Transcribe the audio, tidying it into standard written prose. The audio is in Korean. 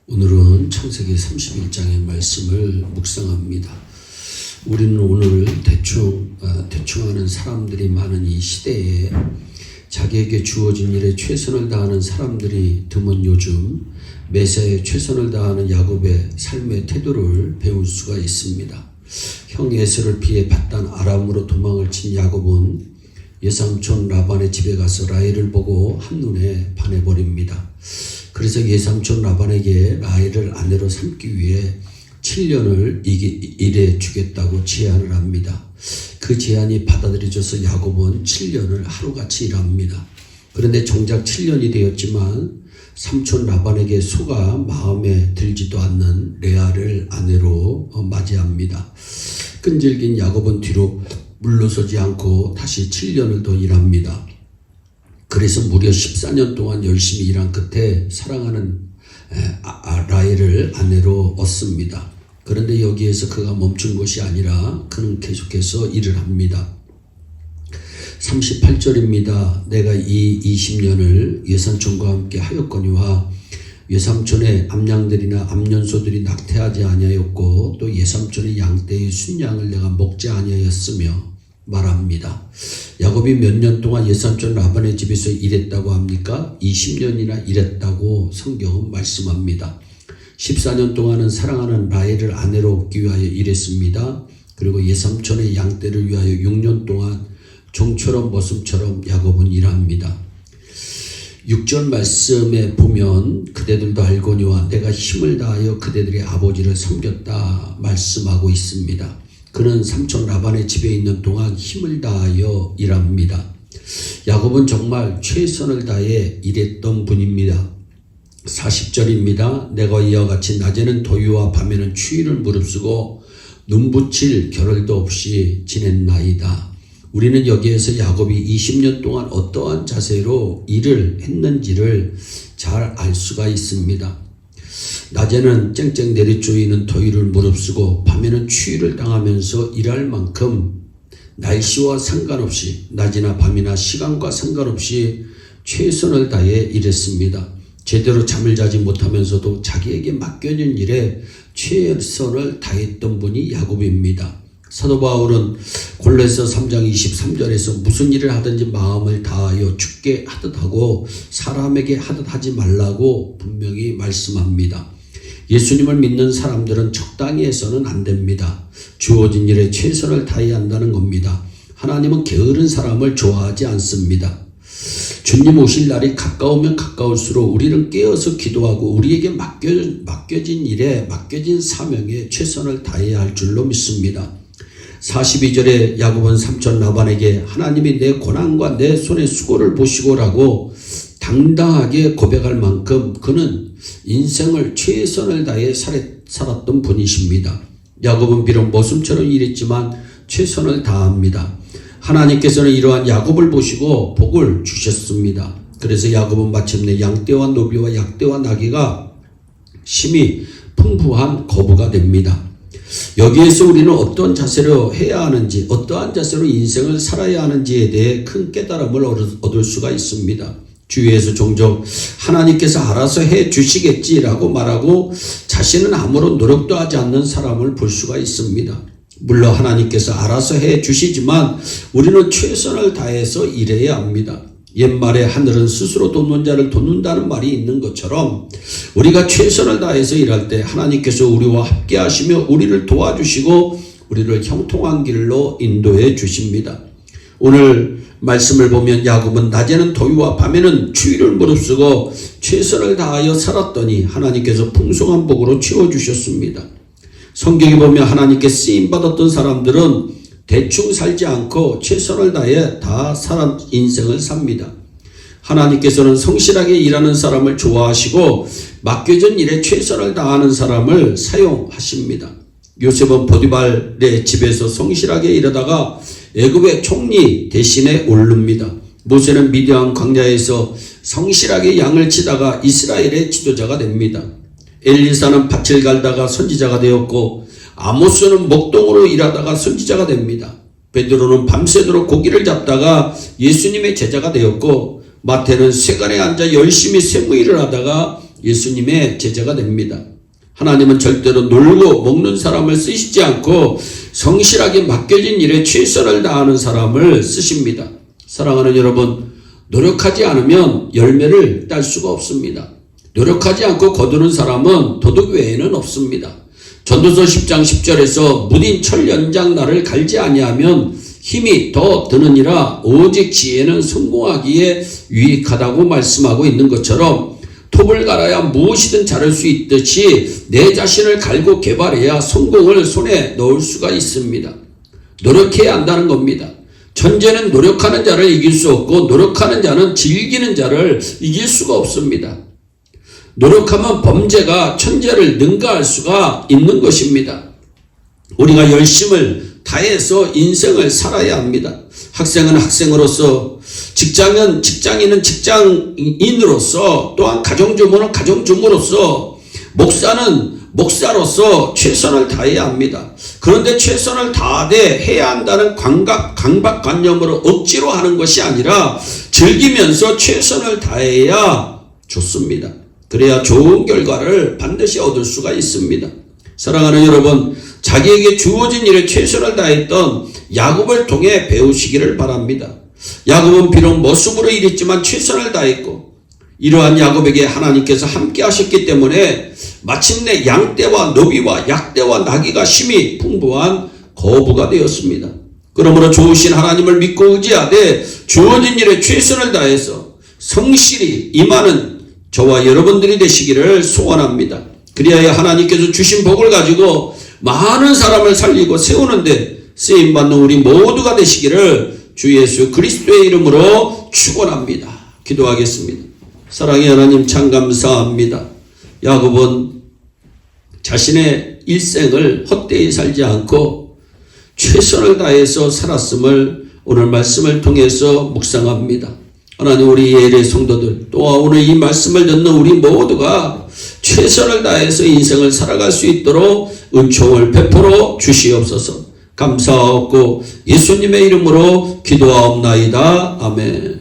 오늘은 창세기 31장의 말씀을 묵상합니다. 우리는 오늘 대충 하는 사람들이 많은 이 시대에 자기에게 주어진 일에 최선을 다하는 사람들이 드문 요즘 메사에 최선을 다하는 야곱의 삶의 태도를 배울 수가 있습니다. 형 에서를 피해 바단 아람으로 도망을 친 야곱은 예삼촌 라반의 집에 가서 라헬을 보고 한눈에 반해버립니다. 그래서 예삼촌 라반에게 라헬을 아내로 삼기 위해 7년을 일해 주겠다고 제안을 합니다. 그 제안이 받아들여져서 야곱은 7년을 하루같이 일합니다. 그런데 정작 7년이 되었지만 삼촌 라반에게 속아 마음에 들지도 않는 레아를 아내로 맞이합니다. 끈질긴 야곱은 뒤로 물러서지 않고 다시 7년을 더 일합니다. 그래서 무려 14년 동안 열심히 일한 끝에 사랑하는 라헬을 아내로 얻습니다. 그런데 여기에서 그가 멈춘 것이 아니라 그는 계속해서 일을 합니다. 38절입니다. 내가 이 20년을 예삼촌과 함께 하였거니와 예삼촌의 암양들이나 암년소들이 낙태하지 아니하였고 또 예삼촌의 양떼의 순양을 내가 먹지 아니하였으며 말합니다. 야곱이 몇 년 동안 예삼촌 라반의 집에서 일했다고 합니까? 20년이나 일했다고 성경은 말씀합니다. 14년 동안은 사랑하는 라헬을 아내로 얻기 위하여 일했습니다. 그리고 예삼촌의 양떼를 위하여 6년 동안 종처럼 머슴처럼 야곱은 일합니다. 6절 말씀에 보면 그대들도 알거니와 내가 힘을 다하여 그대들의 아버지를 섬겼다 말씀하고 있습니다. 그는 삼촌 라반의 집에 있는 동안 힘을 다하여 일합니다. 야곱은 정말 최선을 다해 일했던 분입니다. 40절입니다. 내가 이와 같이 낮에는 더위와 밤에는 추위를 무릅쓰고 눈붙일 겨를도 없이 지냈나이다. 우리는 여기에서 야곱이 20년 동안 어떠한 자세로 일을 했는지를 잘 알 수가 있습니다. 낮에는 쨍쨍 내리쪼이는 더위를 무릅쓰고 밤에는 추위를 당하면서 일할 만큼 날씨와 상관없이 낮이나 밤이나 시간과 상관없이 최선을 다해 일했습니다. 제대로 잠을 자지 못하면서도 자기에게 맡겨진 일에 최선을 다했던 분이 야곱입니다. 사도 바울은 골로새 3장 23절에서 무슨 일을 하든지 마음을 다하여 주께 하듯 하고 사람에게 하듯 하지 말라고 분명히 말씀합니다. 예수님을 믿는 사람들은 적당히 해서는 안 됩니다. 주어진 일에 최선을 다해야 한다는 겁니다. 하나님은 게으른 사람을 좋아하지 않습니다. 주님 오실 날이 가까우면 가까울수록 우리는 깨어서 기도하고 우리에게 맡겨진 일에 맡겨진 사명에 최선을 다해야 할 줄로 믿습니다. 42절에 야곱은 삼촌 라반에게 하나님이 내 고난과 내 손의 수고를 보시고라고 당당하게 고백할 만큼 그는 인생을 최선을 다해 살았던 분이십니다. 야곱은 비록 머슴처럼 일했지만 최선을 다합니다. 하나님께서는 이러한 야곱을 보시고 복을 주셨습니다. 그래서 야곱은 마침내 양떼와 노비와 약떼와 나귀가 심히 풍부한 거부가 됩니다. 여기에서 우리는 어떤 자세로 해야 하는지, 어떠한 자세로 인생을 살아야 하는지에 대해 큰 깨달음을 얻을 수가 있습니다. 주위에서 종종 하나님께서 알아서 해 주시겠지라고 말하고 자신은 아무런 노력도 하지 않는 사람을 볼 수가 있습니다. 물론 하나님께서 알아서 해 주시지만 우리는 최선을 다해서 일해야 합니다. 옛말에 하늘은 스스로 돕는 자를 돕는다는 말이 있는 것처럼 우리가 최선을 다해서 일할 때 하나님께서 우리와 함께 하시며 우리를 도와주시고 우리를 형통한 길로 인도해 주십니다. 오늘 말씀을 보면 야곱은 낮에는 더위와 밤에는 추위를 무릅쓰고 최선을 다하여 살았더니 하나님께서 풍성한 복으로 채워주셨습니다. 성경에 보면 하나님께 쓰임받았던 사람들은 대충 살지 않고 최선을 다해 다 사람 인생을 삽니다. 하나님께서는 성실하게 일하는 사람을 좋아하시고 맡겨진 일에 최선을 다하는 사람을 사용하십니다. 요셉은 보디발의 집에서 성실하게 일하다가 애굽의 총리 대신에 오릅니다. 모세는 미디안 광야에서 성실하게 양을 치다가 이스라엘의 지도자가 됩니다. 엘리사는 밭을 갈다가 선지자가 되었고 아모스는 목동으로 일하다가 선지자가 됩니다. 베드로는 밤새도록 고기를 잡다가 예수님의 제자가 되었고 마태는 세간에 앉아 열심히 세무일을 하다가 예수님의 제자가 됩니다. 하나님은 절대로 놀고 먹는 사람을 쓰시지 않고 성실하게 맡겨진 일에 최선을 다하는 사람을 쓰십니다. 사랑하는 여러분, 노력하지 않으면 열매를 딸 수가 없습니다. 노력하지 않고 거두는 사람은 도둑 외에는 없습니다. 전도서 10장 10절에서 무딘 철 연장 나를 갈지 아니하면 힘이 더 드느니라 오직 지혜는 성공하기에 유익하다고 말씀하고 있는 것처럼 톱을 갈아야 무엇이든 자를 수 있듯이 내 자신을 갈고 개발해야 성공을 손에 넣을 수가 있습니다. 노력해야 한다는 겁니다. 천재는 노력하는 자를 이길 수 없고 노력하는 자는 즐기는 자를 이길 수가 없습니다. 노력하면 범죄가 천재를 능가할 수가 있는 것입니다. 우리가 열심을 다해서 인생을 살아야 합니다. 학생은 학생으로서, 직장인은 직장인으로서, 또한 가정주부는 가정주부로서, 목사는 목사로서 최선을 다해야 합니다. 그런데 최선을 다하되 해야 한다는 강박관념으로 억지로 하는 것이 아니라 즐기면서 최선을 다해야 좋습니다. 그래야 좋은 결과를 반드시 얻을 수가 있습니다. 사랑하는 여러분, 자기에게 주어진 일에 최선을 다했던 야곱을 통해 배우시기를 바랍니다. 야곱은 비록 머슴으로 일했지만 최선을 다했고 이러한 야곱에게 하나님께서 함께 하셨기 때문에 마침내 양떼와 노비와 약떼와 나귀가 심히 풍부한 거부가 되었습니다. 그러므로 좋으신 하나님을 믿고 의지하되 주어진 일에 최선을 다해서 성실히 임하는 저와 여러분들이 되시기를 소원합니다. 그리하여 하나님께서 주신 복을 가지고 많은 사람을 살리고 세우는데 쓰임받는 우리 모두가 되시기를 주 예수 그리스도의 이름으로 축원합니다. 기도하겠습니다. 사랑의 하나님 참 감사합니다. 야곱은 자신의 일생을 헛되이 살지 않고 최선을 다해서 살았음을 오늘 말씀을 통해서 묵상합니다. 하나님, 우리 예일의 성도들 또한 오늘 이 말씀을 듣는 우리 모두가 최선을 다해서 인생을 살아갈 수 있도록 은총을 베풀어 주시옵소서. 감사하옵고 예수님의 이름으로 기도하옵나이다. 아멘.